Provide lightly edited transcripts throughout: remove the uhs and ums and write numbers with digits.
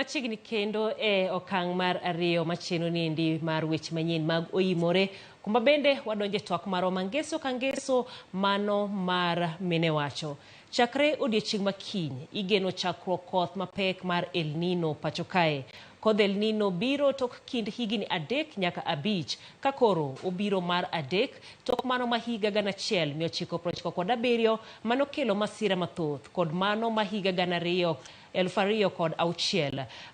machiegni kendo okang' mar ariyo macheno nindi mar weche manyien mag Oimore, kuma bende wadonje twak maro mangeso kangeso mano mar mine wacho. Chakre odiechieng' makiny igeno chakruok koth mapek mar El Nino pacho kae. Kodh El Nino biro tok kind higni 3 nyaka 5 ka koro obiro mar 3 tok mano ma higa 1997 manokelo masira mathoth kod mano ma higa 2006.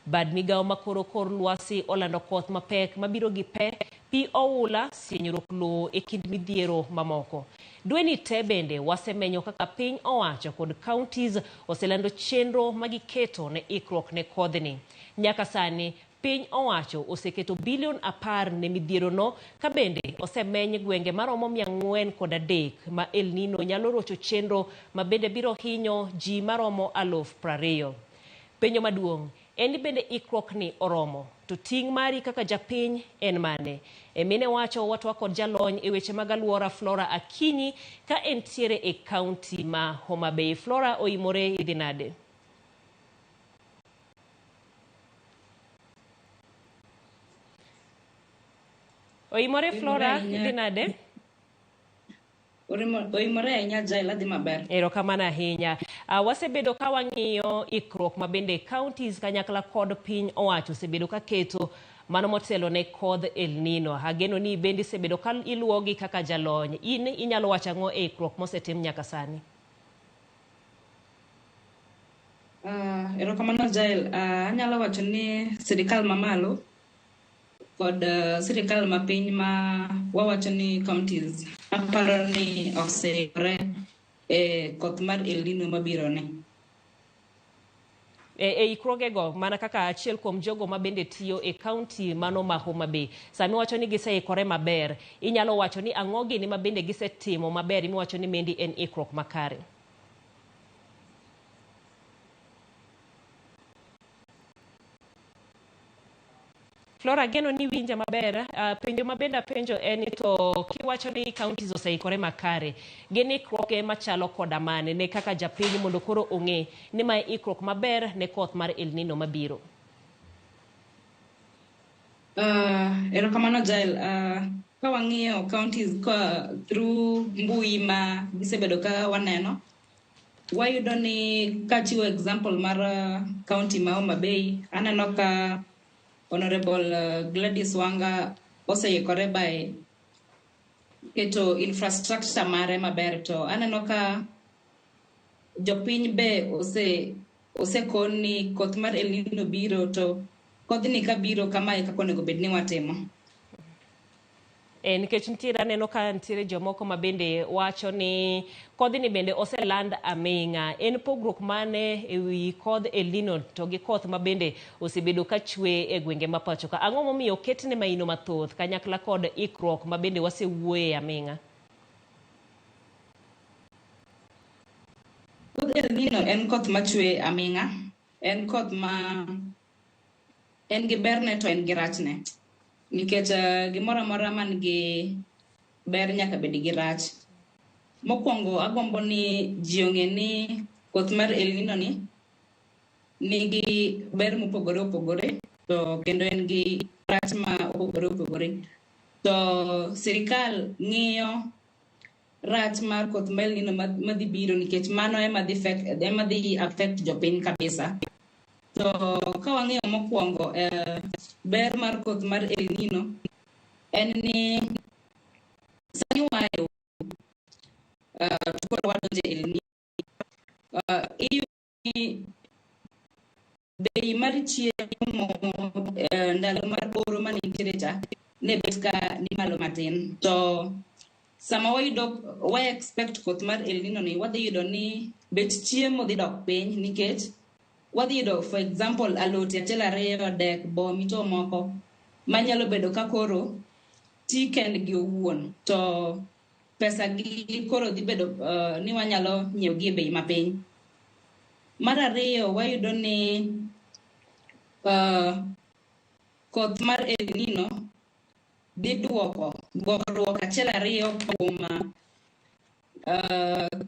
Bad migawo makoro kor lwasi olando koth mapek mabiro gi pi oula sienyruok lowo e kind midhiero mamoko. Dweni te bende wasemenyo kaka piny owacho kod counties oselando chenro magiketo ne ikruok ne kodhni. Nyaka sani piny owacho oseketo bilion 10 ne midhiero no, ka bende osemeny gwenge maromo 403 ma El Nino nyalo rocho chenro ma bende biro hinyo ji maromo 20,000. Penjo maduong' en ni bende ikruok ni oromo, to ting' mari kaka japiny en mane? Mine wacho watwa kod jalony e weche mag alwora Flora Akinyi ka entiere e kaunti ma Homa Bay. Flora, Oimore idhi nade? Oimore Flora idhi nade? Oimore ahinya Jaila dhi maber. Erokamano ahinya. Wasebedo ka wang'iyo ikruok ma bende counties kanyakla kod piny owacho osebedo ka keto mano motelo ne kodh El Nino. Ageno ni bende sebedo ka iluwogi kaka jalony. In inyalo wacho ang'o e ikruok mosetim nyaka sani? Erokamano Jail, anyalo wacho ni sirikal mamalo kod sirikal mapiny ma wawacho ni counties aparo ni oseikore koth mar El Nino mabiro ne. Ikruogego mana kaka achiel kuom jogo ma bende tiyo e kaunti mano ma Homa Bay, sami wacho ni giseikore maber. Inyalo wacho ni ang'o gini ma bende gisetimo maber miwacho ni mendi en ikruok makare? Flora, geno ni winja maber. Penjo mabende apenjo en ni to kiwacho ni counties oseikore makare, gin ikruoge machalo koda mane ne kaka japiny mondo koro ong'e ni ma ikruok maber ne koth mar El Nino mabiro? Erokamano Jail, ka wang'iyo counties through mbui ma gisebedo ka waneno, wayudo ni kachiwo example mar county ma Homa Bay, aneno ka Honorable Gladys Wanga oseikore by keto infrastructure mare maber, to aneno ka jopiny be osekon ni koth mar El Nino biro, to kodhni ka biro kamae kaka onego bed ni watimo. Nikech nitiere aneno ka nitiere jomoko ma bende wacho ni kodhni bende oseland aming'a. En pogruok mane e wi kodh El Nino to gi koth ma bende osebedo ka chwe e gwenge ma pacho ka? Ang'o momiyo ketne maino mathoth kanyakla kod ikruok ma bende wasewuoye aming'a? Kodh El Nino en koth machwe aming'a, en koth ma en gi berne to en gi rachne. Nikech gimoro amora man gi ber nyaka bed gi rach. Mokwongo agombo ni ji ong'e ni koth mar El Nino ni nigi ber mopogore opogore, to kendo en gi rach ma opogore opogore. To sirikal ng'iyo rach mar koth mar El Nino madhi biro, nikech mano ema dhi affect jopiny kabisa. To ka wang'iyo mokwongo ber mar koth mar El Nino en ni sani wayo tukoro wadonje El Nino, iyudo ni bei mar chiemo ndalo mar oro manitiere cha ne bet ka ni malo matin, to sama wa expect koth mar El Nino ni wadhi yudo ni bet chiemo dhi dok piny, nikech wadhi yudo for example alot achiel 2 dek bo mito moko manyalo bedo ka koro ti kendgi owuon, to pesa gi koro dhi bedo ni wanyalo nyiew gi e bei mapiny. Mar ariyo, wayudo ni koth mar El Nino dhi duoko goruok 1-2 kuom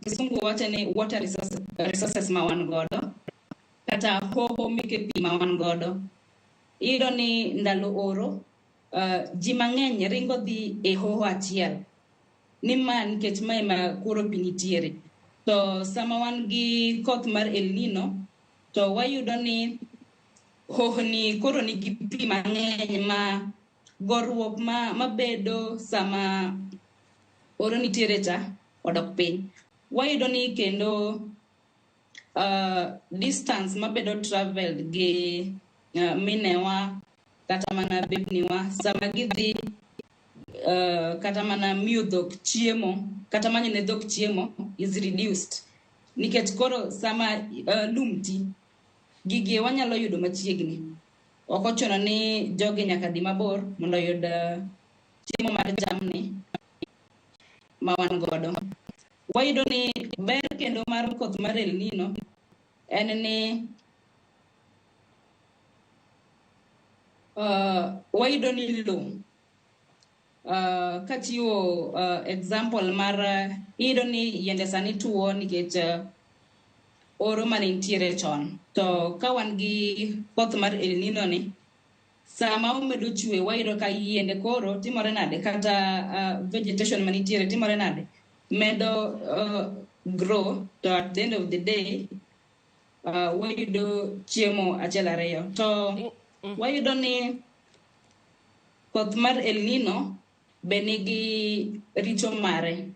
kisungu wacho ni water resources ma wan godo. kata hoho meke pi ma wan godo. Iyudo ni ndalo oro ji mang'eny ringo dhi e hoho achiel ni ma nikech mae ma koro pi nitiere. To sama wan gi koth mar El Nino to wayudo ni hoho ni koro nigi pi mang'eny ma gorruok mabedo sama oro nitiere cha odok piny. Wayudo ni kendo distance mabedo traveled gi minewa kata mana bebniwa sama gidhi kata mana miyo dhok chiemo kata manyo ne dhok chiemo is reduced nikech koro sama lum ti gigi wanyalo yudo machiegni. Ok ochuno ni jogi nyaka dhi mabor mondo yud chiemo mar jamni ma wan godo. Wayudo ni ber kendo mar koth mar El Nino en ni wayudo ni low kachiwo example mar iyudo ni yiende sani tuo nikech oro mane nitiere chon. To ka wan gi koth mar El Nino ni sama omedo chwe wayudo ka yiende koro timore nade kata vegetation manitiere timore nade medo grow to at the end of the day wayudo chiemo achiel ariyo. To wayudo ni koth mar El Nino be nigi richo mare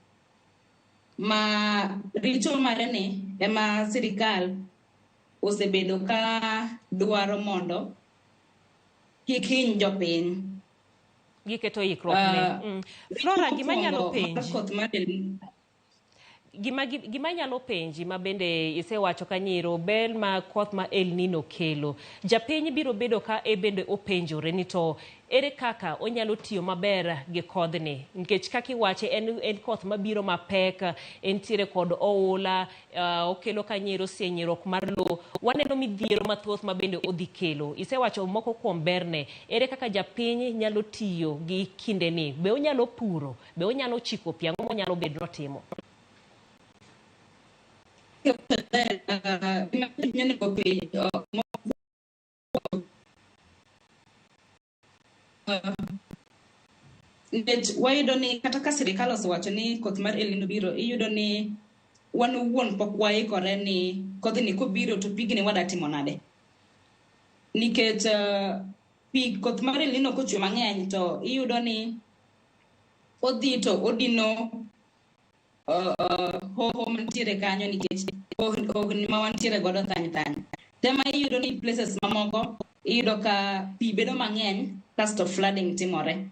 ni ema sirikal osebedo ka dwaro mondo kik hiny jopiny. Giketo ikruok ne. Flora, gima nyalo penji. Koth mar El Nino. Gima nyalo penji ma bende isewacho kanyiro bel ma koth ma El Nino kelo. Japiny biro bedo ka bende openjore ni to ere kaka onyalo tiyo maber gi kodhni nikech kaka iwache en koth mabiro mapek, entiere kod oula, okelo kanyiro sienyruok mar lowo. Waneno midhiero mathoth ma bende odhi kelo. Isewacho moko kuom berne. Ere kaka japiny nyalo tiyo gi kindeni? Be onyalo puro? Be onyalo chiko pi? Ang'o monyalo bedo notimo? Wayudo ni kata ka sirikal osewacho ni koth mar El Nino biro, iyudo ni wan wuon pok waikore ni kodhni kobiro to pigni wada timo nade. Nikech koth mar El Nino kochwe mang'eny to iyudo ni odhi to odino hoho mantiere kanyo nikech hohni ma wantiere godo thany. Tema iyudo ni places mamoko iyudo ka pi bedo mang'eny kasto flooding timore.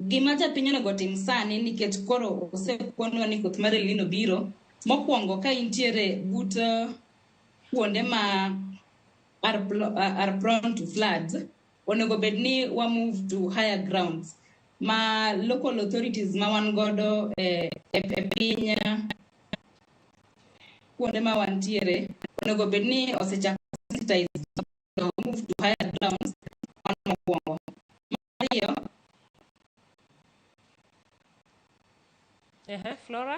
Gima japiny onego tim sani nikech koro osekonwa ni koth mar El Nino biro, mokwongo ka intiere but kuonde ma are prone to floods, onego bed ni wa move to higher grounds ma local authorities ma wan godo e piny kuonde ma wantiere onego bed ni osechako sensitize to move to higher grounds mokwongo. Flora,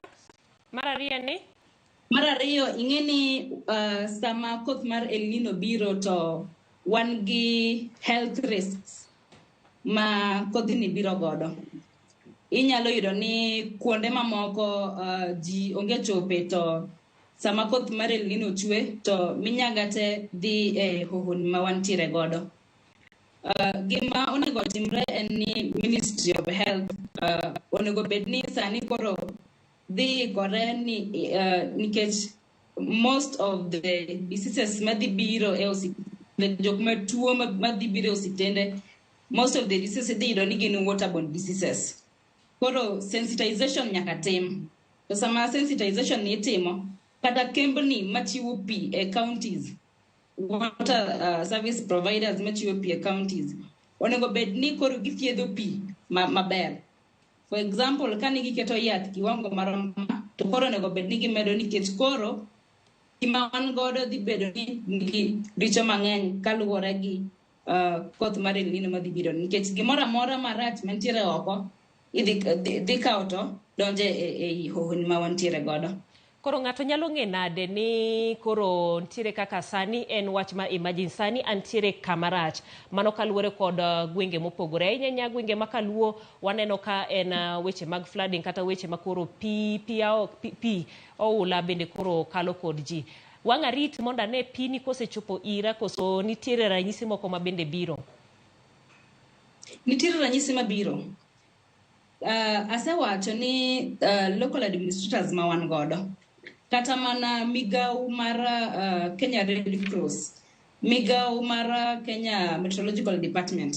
mar ariyo ing'e ni sama koth mar El Nino biro to wan gi health risks ma kodhni biro godo. Inyalo yudo ni kuonde mamoko ji onge chope to sama koth mar El Nino chwe to minyaga te dhi e hohoni ma wantiere godo. Gima onego timre en ni Ministry of Health onego bed ni sani koro dhi kore ni nikech most of the diseases madhi biro e osiptende, jok matuo madhi biro e osiptende, most of the diseases dhi yudo ni gin waterborne diseases. Koro sensitization nyaka tim. To sama sensitization ni itimo, kata kembni machiwo pi e counties, water service providers machiwo pi e counties, onego bed ni koro githiedho pi maber. For example, ka giketo yath kiwango marom to koro onego bed ni gimedo nikech koro gima wan godo dhi bedo ni nigi richo mang'eny kaluwore gi koth mar El Nino madhi biro. Nikech gimoro amora marach mantiere oko dhi kawo to donje e hohoni ma wantiere godo. Koro ng'ato nyalo ng'e nade ni koro ntiere kaka sani en wach ma imagine sani antiere kamarach mano kaluwore kod gwenge mopogore ahinya gwenge ma kaluo waneno ka en weche mag flooding kata weche ma koro pi oula bende koro kalo kod ji. Wang' arit mondo ane pi ni kosechopo ira koso nitiere ranyisi moko ma bende biro? Nitiere ranyisi mabiro. Asewacho ni local administrators ma wan godo kata mana migao mar Kenya Red Cross, migao mar Kenya Meteorological Department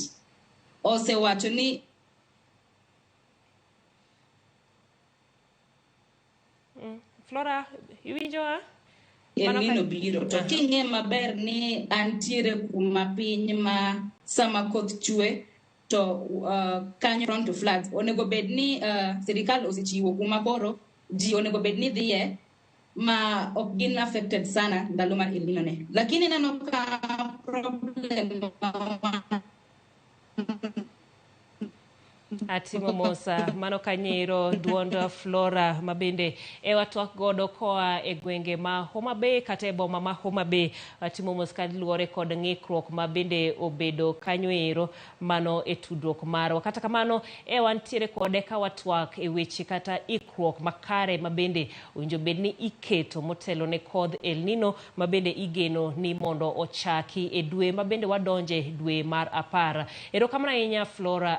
osewacho ni Flora, iwinjoa? Nino biro to king'e maber ni antiere kuma piny ma sama koth chwe to kanyo prone to floods. Onego bed ni sirikal osechiwo kuma koro ji onego bed ni dhiye ma ok gin affected sana ndalo mar El Nino ne. Lakini neno ka problem Atimo mosa mano kanyero duond Flora mabende watwak godo koa e gwenge ma Homa Bay kata e boma ma Homa Bay. Atimo mos kaluwore kod ng'ikruok ma bende obedo kanyo ero mano e tudruok marwa. Kata kamano wantiere kode ka watwak e weche kata ikruok makare ma bende owinjo bed ni iketo motelo ne kodh El Nino ma bende igeno ni mondo ochaki e dwe ma bende wadonje dwe mar 10. Erokamano ahinya Flora.